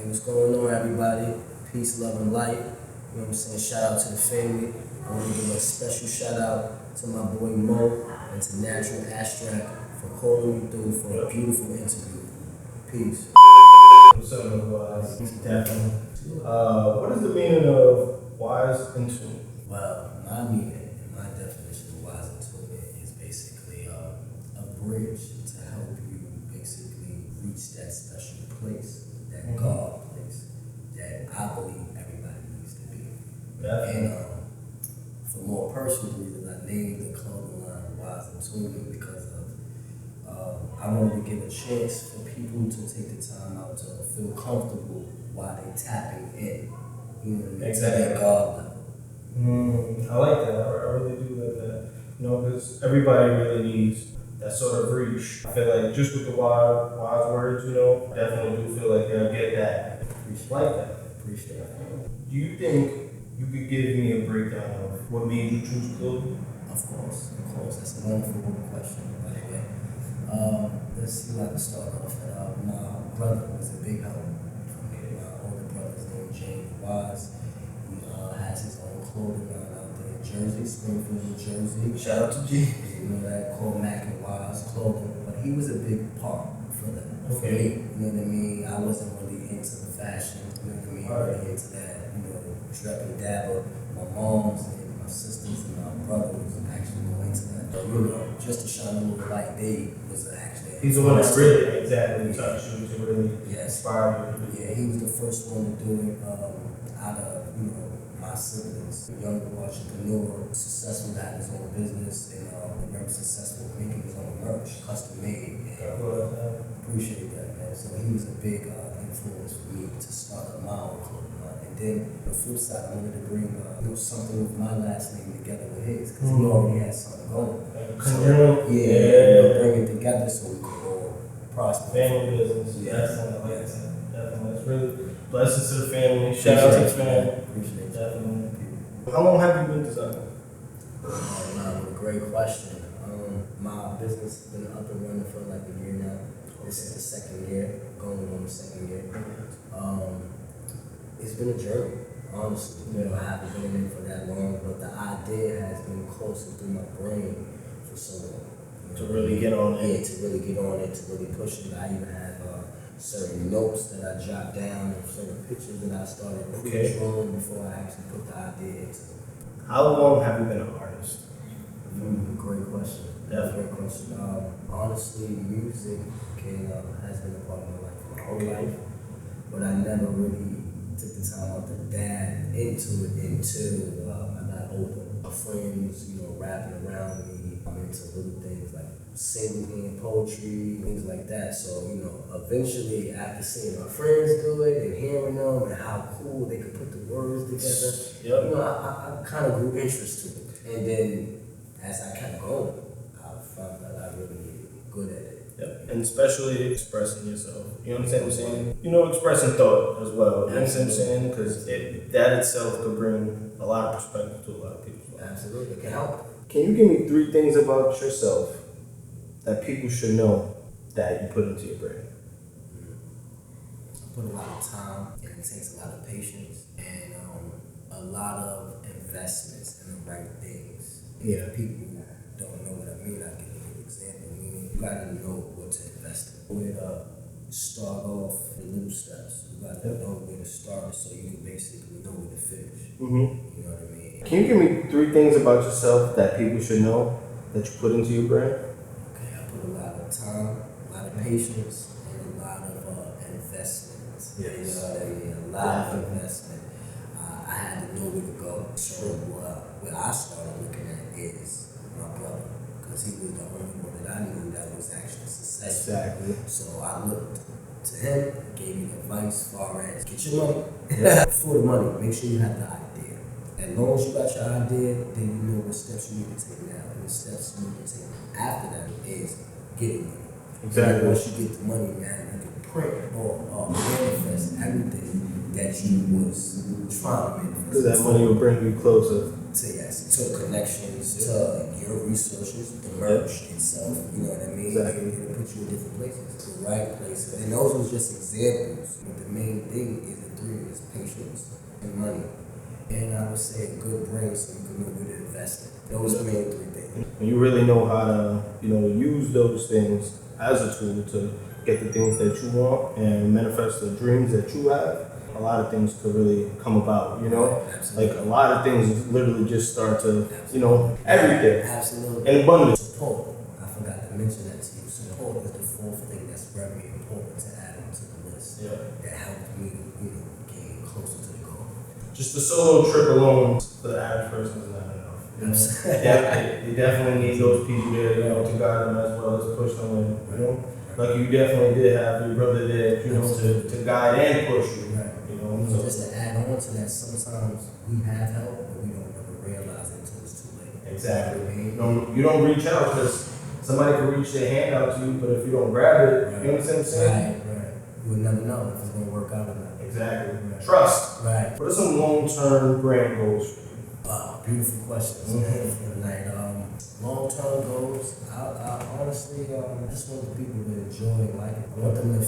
what's going on, everybody? Peace, love, and light. You know what I'm saying? Shout out to the family. I want to give a special shout out to my boy Mo and to Natural Abstract for calling me through for a beautiful interview. Peace. What's up, Wise? Definitely. What is the meaning of wise in tune? Well, my meaning and my definition of wise in tune is basically a bridge to help you basically reach that special place, that God place, that I believe everybody needs to be. Definitely. And for more personal reasons, I named the clothing line Wise in Tune because of I wanted to give a chance for people to take the time out to feel comfortable while they tapping in, you know, Exactly. to that God level. I like that. I really do like that. You know, because everybody really needs that sort of reach. I feel like just with the wise words, you know, definitely do feel like they'll get that. Like that. Appreciate it. Do you think you could give me a breakdown of what made you choose clothing? Of course. That's a wonderful question, by the way. Let's see where I can start off. My brother was a big help for me. My older brother's named James Wise. He has his own clothing line out there in Jersey, Springfield, New Jersey. Shout out to G. You know that, called Mac and Wise Clothing. But he was a big part for them. For me, you know what I mean? I wasn't really into the fashion, you know what I mean? Really into that, you know, drip and dabble. My mom's and my sisters and my brother was actually more into that. But, you know, just to shine a little light, they was actually. He's the one that really exactly touched you to really inspire you. Yeah, he was the first one to do it out of, you know, my siblings. A young entrepreneur, successful, had his own business, and very successful making his own merch, custom made. And appreciate that, man. So he was a big influence for me to start up my own clothing line. And then the flip side, I wanted to bring something with my last name together with his, because he already had something going. So, bring it together so we could all prosper. Family business. Yes. Definitely. Definitely. It's really blessings to the family. Shout out to the family. Appreciate that. Definitely. How long have you been designing? Great question. My business has been up and running for like a year now. This is the second year, going on the second year. It's been a journey, honestly. You know, I haven't been in it for that long, but the idea has been closer through my brain for so long. To really get on it. Yeah, to really get on it, to really push it. I even have certain notes that I jot down and certain pictures that I started drawing before I actually put the idea into it. How long have you been an artist? Great question. That's a great question. Honestly, music has been a part of my life my whole life, but I never really took the time out to dive into it until I got older. My friends, you know, rapping around me. I'm into little things like singing and poetry, things like that. So, you know, eventually after seeing my friends do it and hearing them and how cool they could put the words together, you know, I kind of grew interest to it. And then as I kept going, I found that I really get good at it. Yep. And especially expressing yourself. You know what I'm saying? You know, expressing thought as well. You know what I'm saying? Because that itself could bring a lot of perspective to a lot of people. Absolutely, it can help. Can you give me 3 things about yourself that people should know that you put into your brand? I put a lot of time, and it takes a lot of patience, and a lot of investments in the right things. Yeah. People don't know what I mean. I'll give you an example. Meaning, you gotta know what to invest in. Where to start off in little steps. You gotta know where to start so you can basically know where to finish. You know what I mean? Can you give me 3 things about yourself that people should know that you put into your brand? Okay, I put a lot of time, a lot of patience, and a lot of investment. Yes. You know what I mean? A lot of investment. I had to know where to go. So where I started looking at is my brother, because he was the only one that I knew that was actually successful. Exactly. So I looked to him, gave me advice as far as get your money. For the money, make sure you have the idea. As long as you got your idea, then you know what steps you need to take now. And the steps you need to take after that is getting money. Exactly. And once you get the money, man, you can print or manifest everything that you was trying to manifest. Because that money will bring you closer. To to connections, to your resources, the merch itself, you know what I mean? Exactly. It'll put you in different places, the right places. And those was just examples. But the main thing is the three is patience and money. And I would say a good brain so you can know where to invest in. Those are the main three things. When you really know how to, use those things as a tool to get the things that you want and manifest the dreams that you have, a lot of things could really come about, Absolutely. Like a lot of things literally just start to, everything. Absolutely. In abundance. Support. I forgot to mention that to you. Support is the fourth thing that's very important to add onto the list. Yeah. That helped me, get closer to the goal. Just the solo trip alone for the average person is not enough. They definitely need those people there, to guide them as well as push them in, Like you definitely did have your brother there, to guide and push you. Right. So just to add on to that, sometimes we have help, but we don't ever realize it until it's too late. Exactly. You don't reach out because somebody can reach their hand out to you, but if you don't grab it, Right. you understand what I'm saying? Right. You would never know if it's going to work out or not. Exactly. Right. Trust. Right. What are some long-term brand goals? Beautiful questions for the night. Long-term goals, I honestly, I just want the people to enjoy life. I want them to,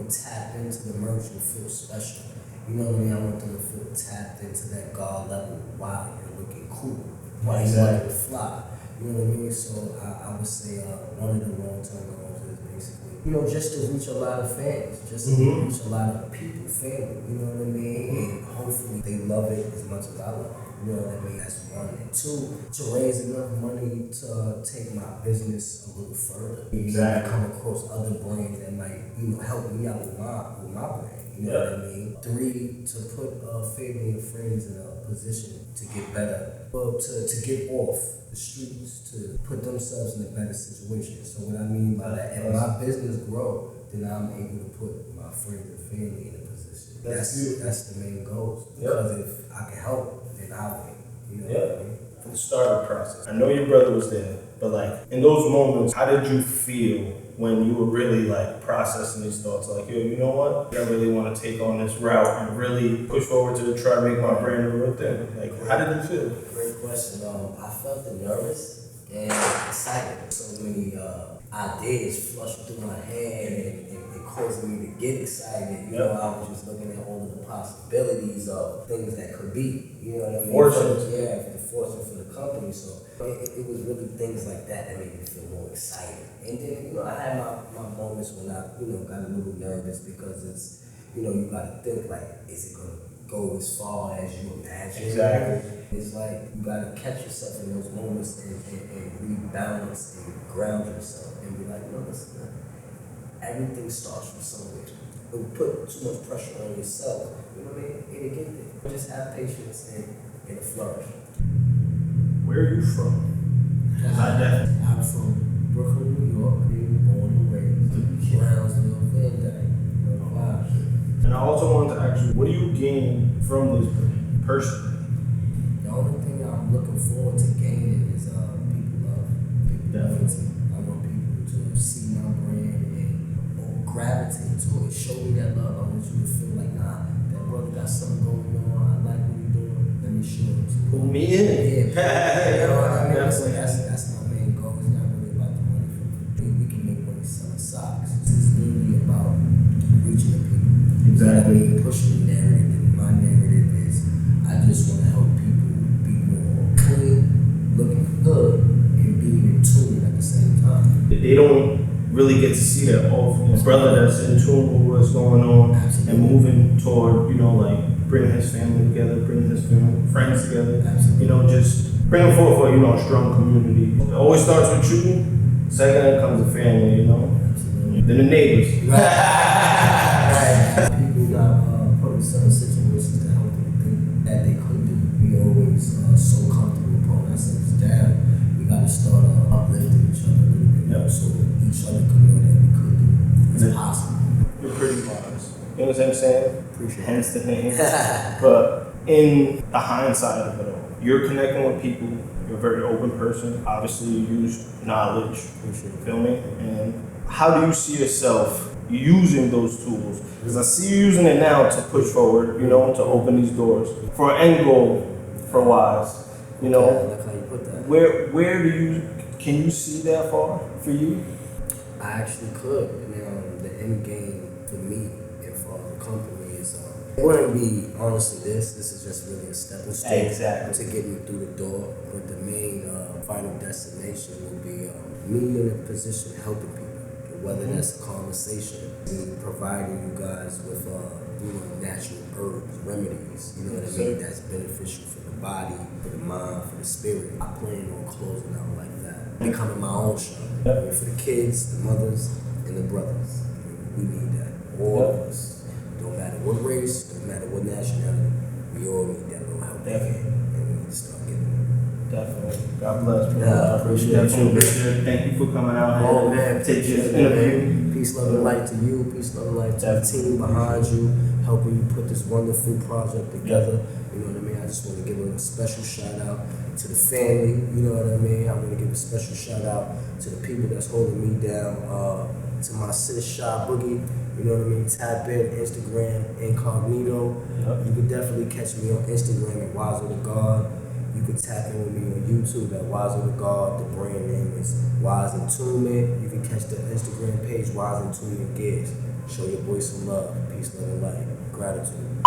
tap into the merch and feel special. You know what I mean? I want them to feel tapped into that God level while you're looking cool, while you're looking fly. You know what I mean? So I would say one of the long-term goals is basically, just to reach a lot of fans, just to reach a lot of people, family. You know what I mean? And hopefully they love it as much as I love it. You know what I mean? That's one. And two, to raise enough money to take my business a little further. Exactly. Come across other brands that might, help me out with my brand. You know what I mean? Three, to put family and friends in a position to get better. Well, to get off the streets, to put themselves in a better situation. So what I mean by that, if my business grow, then I'm able to put my friends and family in a position. That's the main goal. Because if I can help, then I'll win. You know what I mean? From the startup process. I know your brother was there, but in those moments, how did you feel when you were really processing these thoughts? Yo, you know what? I really want to take on this route and really push forward to try to make my brand a real thing. How did you feel? Great question. I felt nervous and excited. So many ideas flushed through my head and it caused me to get excited. I was just looking at all of the possibilities of things that could be. You know what I mean? Fortunes. For the fortune for the company. So it was really things like that that made me feel more excited. And then, I had my moments when I, got a little nervous because it's, you gotta think is it gonna go as far as you imagine? Exactly. It's you gotta catch yourself in those moments and rebalance and ground yourself and be no, listen, everything starts from somewhere. Don't put too much pressure on yourself. You know what I mean? It'll get there. Just have patience and it'll flourish. Where are you from? I'm from Brooklyn, New York, being born and raised. Brownsville, Van Dyke. And I also wanted to ask you, what do you gain from this brand personally? The only thing I'm looking forward to gaining is people love. Definitely. I want people to see my brand and gravitate to it. Show me that love. I want you to feel nah, that brother got something going on. I like what he's doing. Let me show him. Pull me in. Yeah. You know what I mean? Definitely. That's my main goal. It's not really about the money. We can make money selling socks. It's literally about reaching the people. Exactly. Pushing the narrative. And my narrative is I just want to help people be more clean, looking good, and being in tune at the same time. They don't really get to see that brother that's in tune with what's going on. Absolutely. And moving toward, bringing his family together, bringing his friends together. Absolutely. Just bringing forth a strong community. It always starts with you. Second comes the family, Absolutely. Then the neighbors. Right. People got put in certain situations to help them think that they could do. We always so comfortable pulling ourselves down. We got to start uplifting each other a little bit. So each other could know that we could do. It's possible. You're pretty wise. You know what I'm saying? Appreciate it. Hence the name. But in the hindsight of it all, you're connecting with people. You're a very open person. Obviously, you use knowledge. Appreciate it. Feel me? And how do you see yourself using those tools? Because I see you using it now to push forward, to open these doors for an end goal for Wise. You know, I like how you put that. where can you see that far for you? I actually could. The end game for me, if the company is, it wouldn't be honestly this. This is just really a stepping stone Exactly. to get me through the door. But the main final destination will be me in a position helping people, whether that's a conversation, me providing you guys with natural herbs, remedies. You know what I mean? That's beneficial for the body, for the mind, for the spirit. I plan on closing out like that, becoming my own shop. For the kids, the mothers, and the brothers. We need that. All of us. Don't matter what race, don't matter what nationality, we all need that little help. Definitely. And we need to start getting it. Definitely. God bless, bro. Yeah, I appreciate you. Richard. Thank you for coming out here. Oh man, Take this man. interview. Peace, love, and light to you. Peace, love, and light to the team behind you, helping you put this wonderful project together. You know what I mean? I just want to give a special shout out to the family. You know what I mean? I want to give a special shout out to the people that's holding me down. To my sis, Shy Boogie. You know what I mean? Tap in Instagram incognito. Yep. You can definitely catch me on Instagram at Wise of the God. You can tap in with me on YouTube at Wise of the God. The brand name is Wise Entombment. You can catch the Instagram page Wise Entombment Gigs. Show your boy some love. Peace, love, and light. Gratitude.